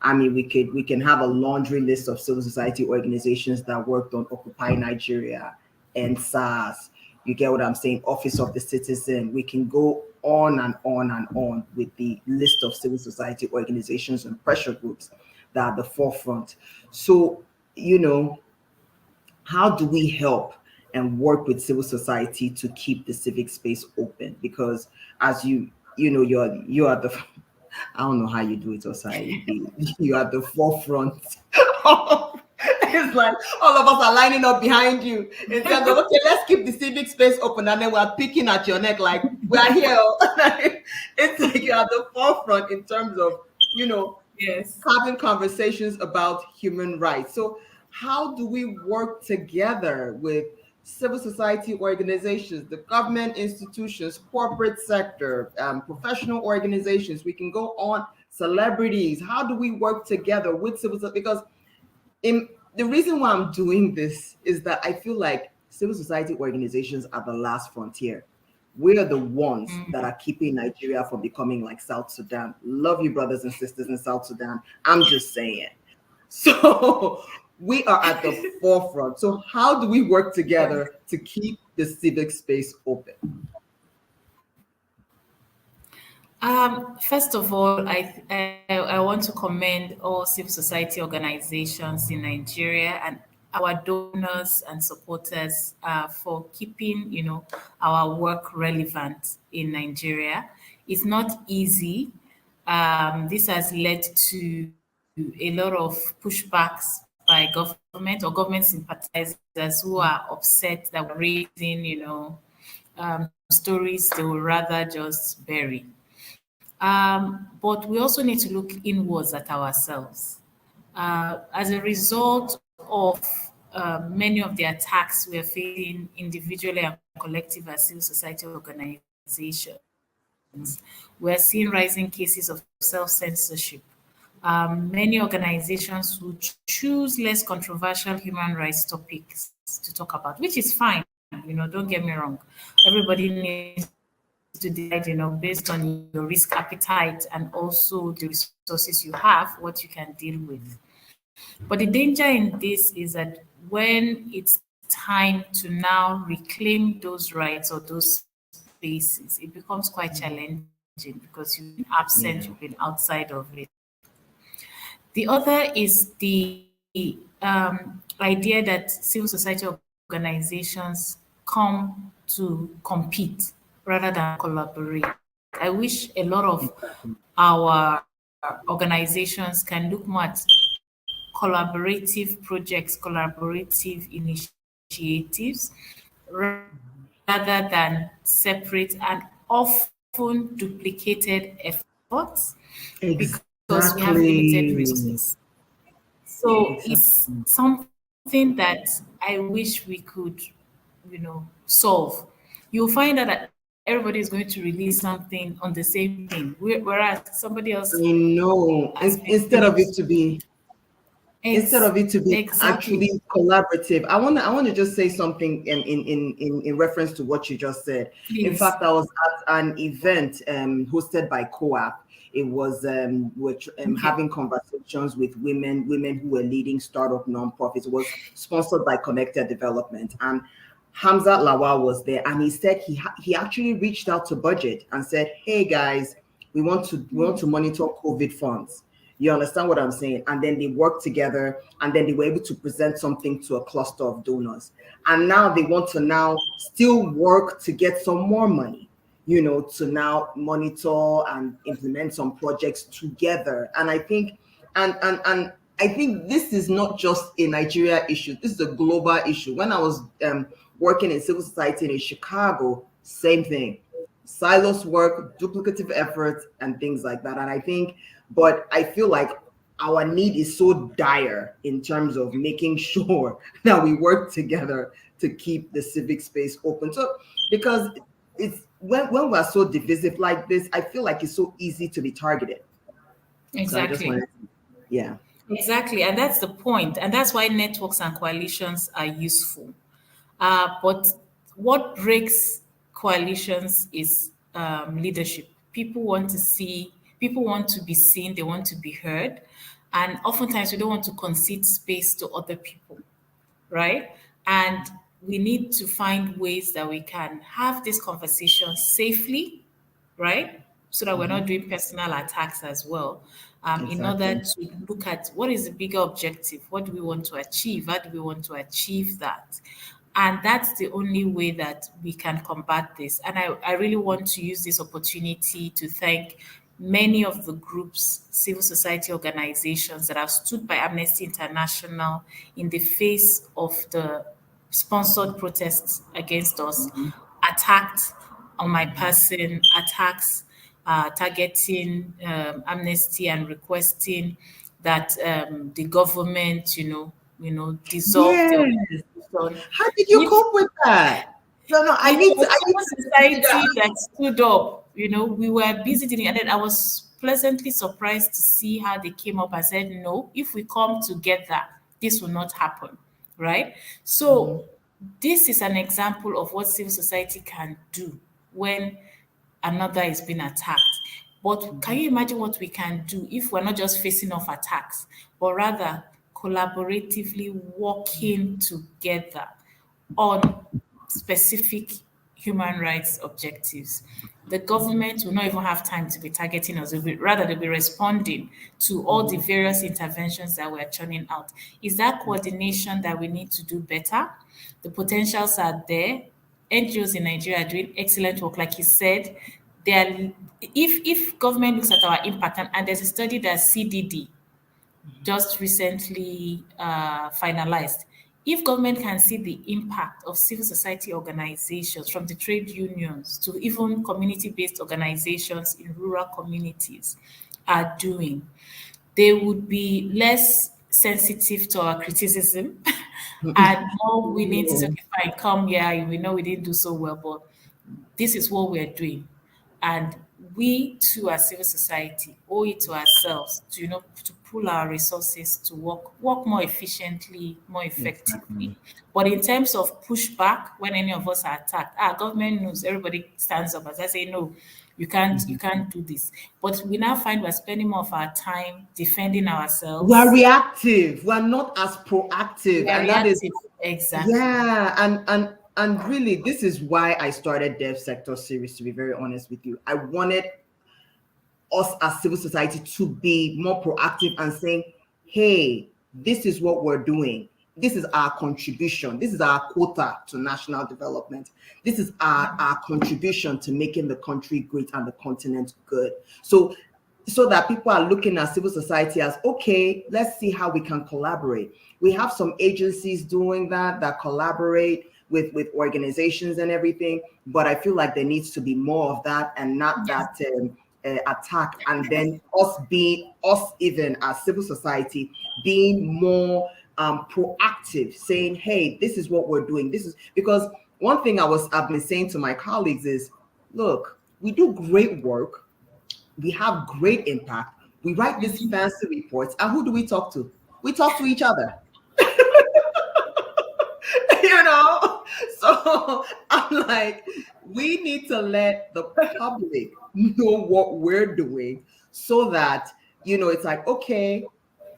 Speaker 1: I mean, we can have a laundry list of civil society organizations that worked on Occupy Nigeria and SARS. You get what I'm saying? Office of the Citizen. We can go on and on and on with the list of civil society organizations and pressure groups that are at the forefront. So, how do we help and work with civil society to keep the civic space open? Because as you are the I don't know how you do it, Osai. You are at the forefront. It's like all of us are lining up behind you in terms of, okay, let's keep the civic space open, and then we're picking at your neck like we're here. It's like you're at the forefront in terms of,
Speaker 5: Yes.
Speaker 1: having conversations about human rights. So how do we work together with civil society organizations, the government institutions, corporate sector, professional organizations? We can go on, celebrities. How do we work together with civil society? Because the reason why I'm doing this is that I feel like civil society organizations are the last frontier. We are the ones that are keeping Nigeria from becoming like South Sudan. Love you, brothers and sisters in South Sudan. I'm just saying. So we are at the forefront. So how do we work together to keep the civic space open?
Speaker 5: First of all, I want to commend all civil society organizations in Nigeria and our donors and supporters for keeping, our work relevant in Nigeria. It's not easy. This has led to a lot of pushbacks by government or government sympathizers who are upset that we're raising, stories they would rather just bury. But we also need to look inwards at ourselves. As a result of many of the attacks we are facing individually and collective as civil society organizations, we're seeing rising cases of self-censorship. Many organizations who choose less controversial human rights topics to talk about, which is fine. Don't get me wrong. Everybody needs to decide, based on your risk appetite and also the resources you have, what you can deal with. But the danger in this is that when it's time to now reclaim those rights or those spaces, it becomes quite challenging because you've been absent, you've been outside of it. The other is the idea that civil society organizations come to compete rather than collaborate. I wish a lot of our organizations can look more at collaborative projects, collaborative initiatives, rather than separate and often duplicated efforts because we have limited resources. So it's something that I wish we could, solve. You'll find that everybody is going to release something on the same thing, whereas somebody else.
Speaker 1: I know. Instead of it to be
Speaker 5: exactly.
Speaker 1: actually collaborative. I want to just say something in reference to what you just said.
Speaker 5: Please.
Speaker 1: In fact, I was at an event hosted by Co-op. It was having conversations with women who were leading startup nonprofits. It was sponsored by Connected Development, and Hamza Lawal was there, and he said he actually reached out to Budget and said, "Hey guys, we want to monitor COVID funds." You understand what I'm saying? And then they worked together, and then they were able to present something to a cluster of donors. And now they want to now still work to get some more money, to now monitor and implement some projects together. And I think, and I think this is not just a Nigeria issue. This is a global issue. When I was working in civil society in Chicago, same thing. Silos work, duplicative efforts, and things like that. And but I feel like our need is so dire in terms of making sure that we work together to keep the civic space open. So, because it's when we're so divisive like this, I feel like it's so easy to be targeted.
Speaker 5: Exactly.
Speaker 1: So yeah.
Speaker 5: Exactly. And that's the point. And that's why networks and coalitions are useful. But what breaks coalitions is leadership. People want to be seen, they want to be heard. And oftentimes we don't want to concede space to other people, right? And we need to find ways that we can have this conversation safely, right? So that we're not doing personal attacks as well. In order to look at what is the bigger objective, what do we want to achieve, how do we want to achieve that? And that's the only way that we can combat this. And I really want to use this opportunity to thank many of the groups, civil society organizations that have stood by Amnesty International in the face of the sponsored protests against us, attacked on my person, attacks targeting Amnesty and requesting that the government, dissolve the organization.
Speaker 1: How did you cope with that? No, I need
Speaker 5: society that stood up. We were busy doing it, and then I was pleasantly surprised to see how they came up and said, "No, if we come together, this will not happen." Right? So this is an example of what civil society can do when another is being attacked. But can you imagine what we can do if we're not just facing off attacks, but rather collaboratively working together on specific human rights objectives. The government will not even have time to be targeting us. Rather, they'll be responding to all the various interventions that we're churning out. Is that coordination that we need to do better? The potentials are there. NGOs in Nigeria are doing excellent work. Like you said, they are, if government looks at our impact, and there's a study that CDD just recently finalized. If government can see the impact of civil society organizations, from the trade unions to even community-based organizations in rural communities are doing, they would be less sensitive to our criticism and more willing to say, okay, fine, come here, we know we didn't do so well, but this is what we're doing. And we too, as civil society, owe it to ourselves to, to pool our resources to work more efficiently, more effectively. But in terms of pushback, when any of us are attacked, our government knows, everybody stands up as I say, no, you can't do this. But we now find we're spending more of our time defending ourselves.
Speaker 1: We're reactive. We're not as proactive.
Speaker 5: We are
Speaker 1: And that is
Speaker 5: reactive. Exactly.
Speaker 1: yeah. And really, this is why I started Devsectorseries, to be very honest with you. I wanted us as civil society to be more proactive and saying, hey, this is what we're doing. This is our contribution. This is our quota to national development. This is our contribution to making the country great and the continent good. So that people are looking at civil society as, okay, let's see how we can collaborate. We have some agencies doing that collaborate with organizations and everything, but I feel like there needs to be more of that and not that attack. And then us even as civil society being more proactive, saying, hey, this is what we're doing. This is because one thing I've been saying to my colleagues is, look, we do great work. We have great impact. We write these fancy reports. And who do we talk to? We talk to each other. So I'm like, we need to let the public know what we're doing so that, it's like, okay,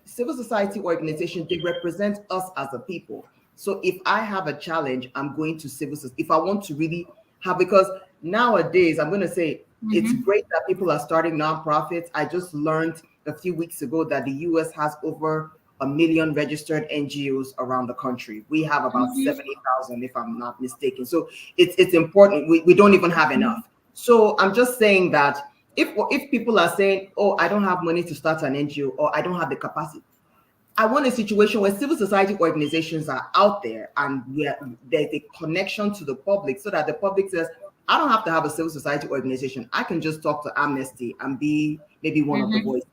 Speaker 1: civil society organizations, they represent us as a people. So if I have a challenge, I'm going to civil society. If I want to really have, because nowadays, I'm going to say, it's great that people are starting nonprofits. I just learned a few weeks ago that the US has over 1 million registered NGOs around the country. We have about 70,000, if I'm not mistaken. So it's important. We don't even have enough. So I'm just saying that if people are saying, oh, I don't have money to start an NGO, or I don't have the capacity, I want a situation where civil society organizations are out there and there's a connection to the public, so that the public says, I don't have to have a civil society organization. I can just talk to Amnesty and be maybe one of the voices.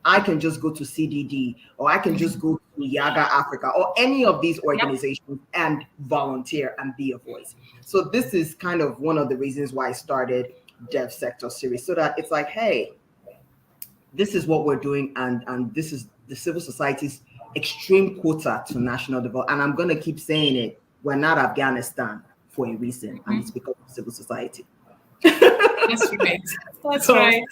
Speaker 1: I can just go to CDD, or I can just go to Yaga Africa, or any of these organizations and volunteer and be a voice. So this is kind of one of the reasons why I started Devsectorseries, so that it's like, hey, this is what we're doing, and this is the civil society's extreme quota to national development. And I'm going to keep saying it. We're not Afghanistan for a reason, and it's because of civil society.
Speaker 5: That's right. That's right.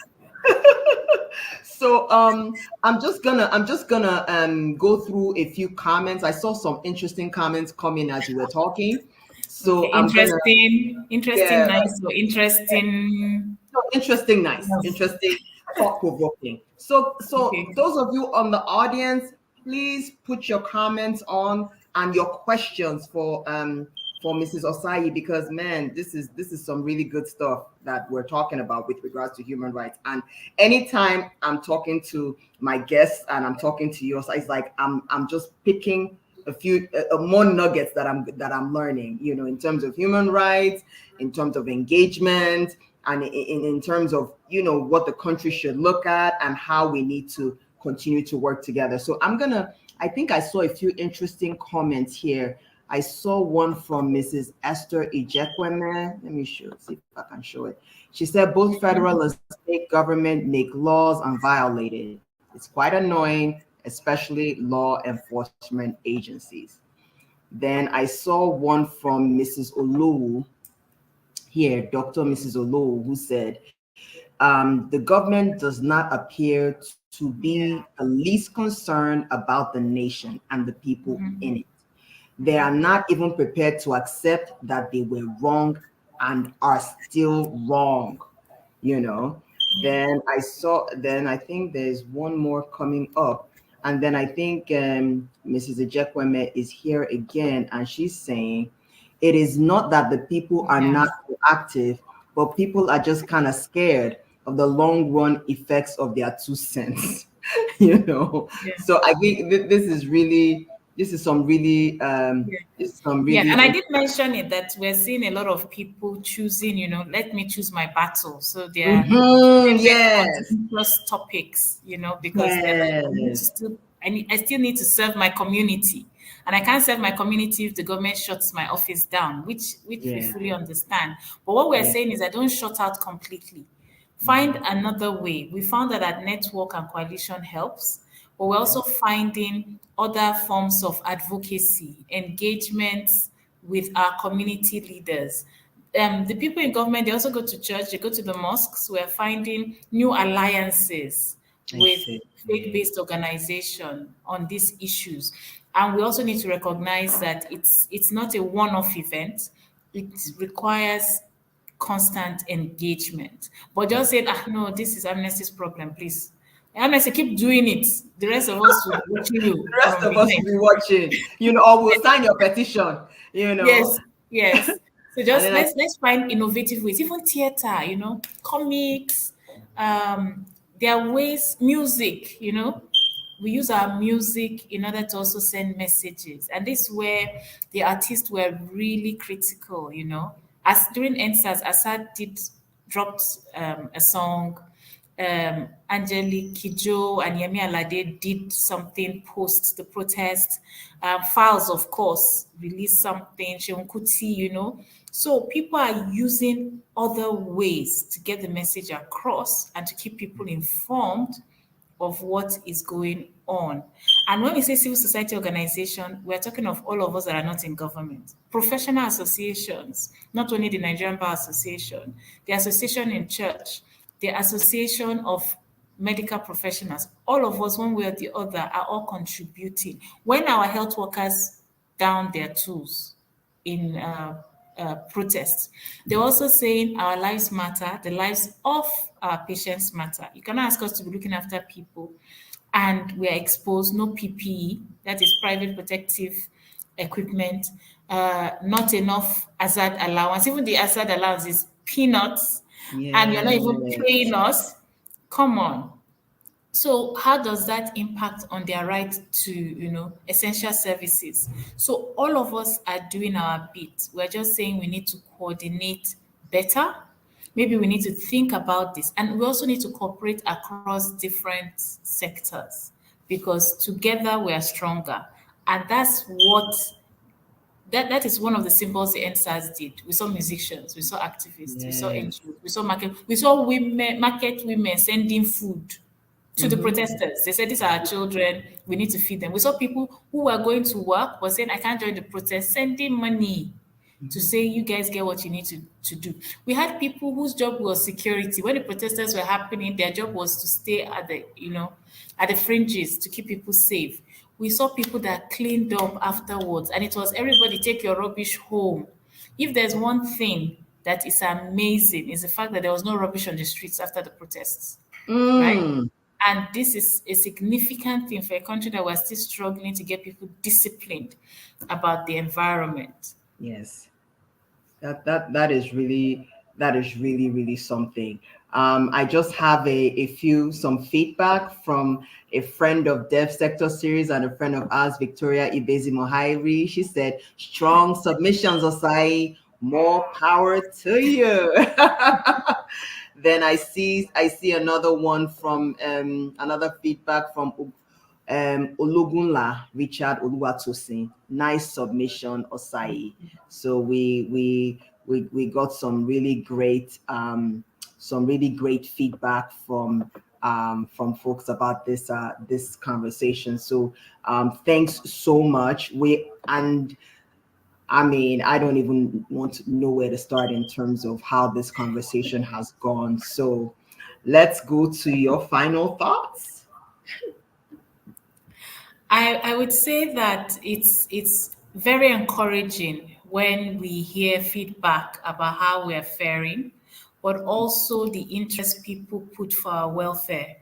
Speaker 1: So I'm just gonna go through a few comments. I saw some interesting comments come in as you were talking. So
Speaker 5: okay, interesting, nice, or interesting.
Speaker 1: No, interesting, nice, interesting, thought-provoking. So those of you on the audience, please put your comments on and your questions for Mrs. Osai, because man, this is some really good stuff that we're talking about with regards to human rights. And anytime I'm talking to my guests and I'm talking to you, Osai, it's like I'm just picking a few more nuggets that I'm learning, in terms of human rights, in terms of engagement, and in terms of what the country should look at and how we need to continue to work together. So I think I saw a few interesting comments here. I saw one from Mrs. Esther Ijekweme. Let me see if I can show it. She said both federal and state government make laws and violate it. It's quite annoying, especially law enforcement agencies. Then I saw one from Mrs. Olowu here, Dr. Mrs. Olowu, who said, the government does not appear to be the least concerned about the nation and the people in it. They are not even prepared to accept that they were wrong and are still wrong, you know. Then I think there's one more coming up. And then I think Mrs. Ejekweme is here again, and she's saying it is not that the people are
Speaker 5: Yeah.
Speaker 1: not proactive, but people are just kind of scared of the long run effects of their 2 cents, you know.
Speaker 5: Yeah.
Speaker 1: So I think this is really, this is some really,
Speaker 5: Yeah.
Speaker 1: this is some
Speaker 5: Yeah, and
Speaker 1: really,
Speaker 5: I did mention it that we're seeing a lot of people choosing, let me choose my battle. So they're
Speaker 1: Mhm,
Speaker 5: choosing very
Speaker 1: yes,
Speaker 5: contentious topics, because they're like,
Speaker 1: yes,
Speaker 5: I still need to serve my community, and I can't serve my community if the government shuts my office down, which we
Speaker 1: yeah,
Speaker 5: fully understand. But what we're
Speaker 1: yeah.
Speaker 5: saying is, I don't shut out completely. Find
Speaker 1: Mhm.
Speaker 5: another way. We found that network and coalition helps, but we're also finding other forms of advocacy, engagements with our community leaders. The people in government, they also go to church, they go to the mosques. We're finding new alliances
Speaker 1: I
Speaker 5: with
Speaker 1: see.
Speaker 5: faith-based organization on these issues. And we also need to recognize that it's not a one-off event. It requires constant engagement. But just saying, no, this is Amnesty's problem, please. Amnesty, keep doing it. The rest of us will be watching you
Speaker 1: The rest
Speaker 5: from
Speaker 1: of us will
Speaker 5: behind.
Speaker 1: be watching, or we'll sign your petition,
Speaker 5: Yes, yes. So
Speaker 1: and
Speaker 5: just
Speaker 1: then I,
Speaker 5: let's find innovative ways, even theater, comics. There are ways, music, we use our music in order to also send messages. And this is where the artists were really critical, As during NSAS, Assad did dropped a song. Angelique Kidjo and Yemi Alade did something post the protest. Files, of course, released something. Sheon Kuti, So people are using other ways to get the message across and to keep people informed of what is going on. And when we say civil society organization, we're talking of all of us that are not in government. Professional associations, not only the Nigerian Bar Association, the association in church, the association of medical professionals, all of us, one way or the other, are all contributing. When our health workers down their tools in protests. They're also saying our lives matter, the lives of our patients matter. You cannot ask us to be looking after people and we are exposed, no PPE, that is private protective equipment, not enough hazard allowance. Even the hazard allowance is peanuts, and you're not even
Speaker 1: yes.
Speaker 5: paying us. Come on. So how does that impact on their right to, essential services? So all of us are doing our bit. We're just saying we need to coordinate better. Maybe we need to think about this. And we also need to cooperate across different sectors because together we are stronger. And that's what that is one of the symbols the NSAS did. We saw musicians, we saw activists, we saw
Speaker 1: Yes.
Speaker 5: NGOs, we saw women, market women sending food to the
Speaker 1: Mm-hmm.
Speaker 5: protesters. They said, these are our children, we need to feed them. We saw people who were going to work but saying, I can't join the protest, sending money to say, you guys get what you need to do. We had people whose job was security. When the protesters were happening, their job was to stay at the fringes to keep people safe. We saw people that cleaned up afterwards, and it was everybody take your rubbish home. If there's one thing that is amazing, is the fact that there was no rubbish on the streets after the protests, right?
Speaker 1: Mm.
Speaker 5: And this is a significant thing for a country that we're still struggling to get people disciplined about the environment.
Speaker 1: Yes. That is really something. I just have some feedback from a friend of Devsectorseries and a friend of ours, Victoria Ibezi Mohairi. She said, strong submissions, Osai, more power to you. Then I see another one from another feedback from Ologunla Richard Oluwatosin. Nice submission, Osai. So we got some really great feedback from folks about this conversation. So thanks so much. I mean, I don't even want to know where to start in terms of how this conversation has gone. So let's go to your final thoughts.
Speaker 5: I would say that it's very encouraging when we hear feedback about how we are faring, but also the interest people put for our welfare.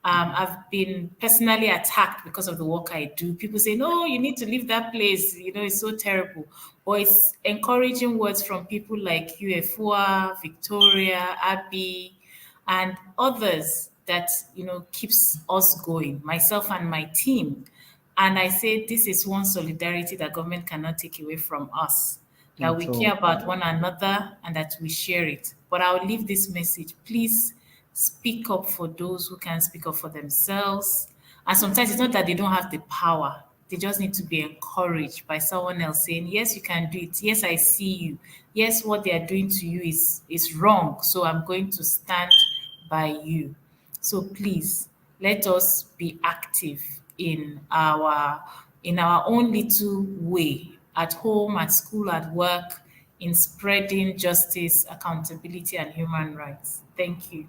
Speaker 5: I've been personally attacked because of the work I do. People say, "No, you need to leave that place. You know, it's so terrible." But it's encouraging words from people like you, Efua, Victoria, Abby, and others that keeps us going. Myself and my team. And I say this is one solidarity that government cannot take away from us, that we
Speaker 1: At
Speaker 5: care
Speaker 1: all.
Speaker 5: about one another and that we share it. But I'll leave this message. Please speak up for those who can speak up for themselves. And sometimes it's not that they don't have the power. They just need to be encouraged by someone else saying, yes, you can do it. Yes, I see you. Yes, what they are doing to you is wrong. So I'm going to stand by you. So please let us be active in our own little way, at home, at school, at work, in spreading justice, accountability, and human rights. Thank you.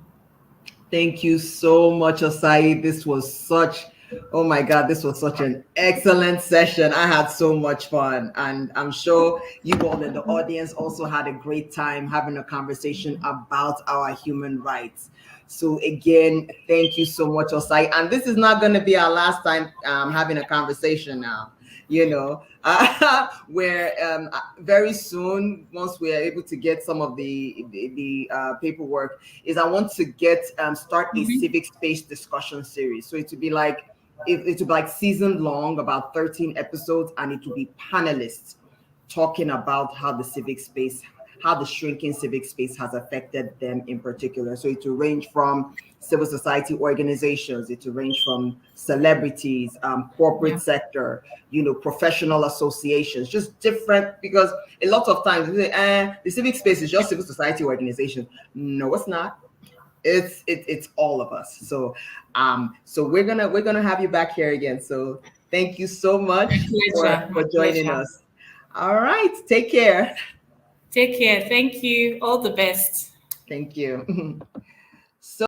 Speaker 1: Thank you so much, Osai. This was such, oh my God, this was such an excellent session. I had so much fun. And I'm sure you all in the audience also had a great time having a conversation about our human rights. So again, thank you so much, Osai. And this is not going to be our last time having a conversation now. Where very soon, once we are able to get some of the paperwork, is I want to start a civic space discussion series. So it would be like season long, about 13 episodes, and it will be panelists talking about how the shrinking civic space has affected them in particular. So it will range from civil society organizations, it will range from celebrities, corporate
Speaker 5: Yeah.
Speaker 1: sector, professional associations, just different, because a lot of times we say, the civic space is just civil society organization. No, it's not. It's all of us. So we're gonna have you back here again. So thank you so
Speaker 5: My
Speaker 1: much
Speaker 5: pleasure. My
Speaker 1: for joining
Speaker 5: pleasure.
Speaker 1: us. All right, take care.
Speaker 5: Take care. Thank you. All the best.
Speaker 1: Thank you.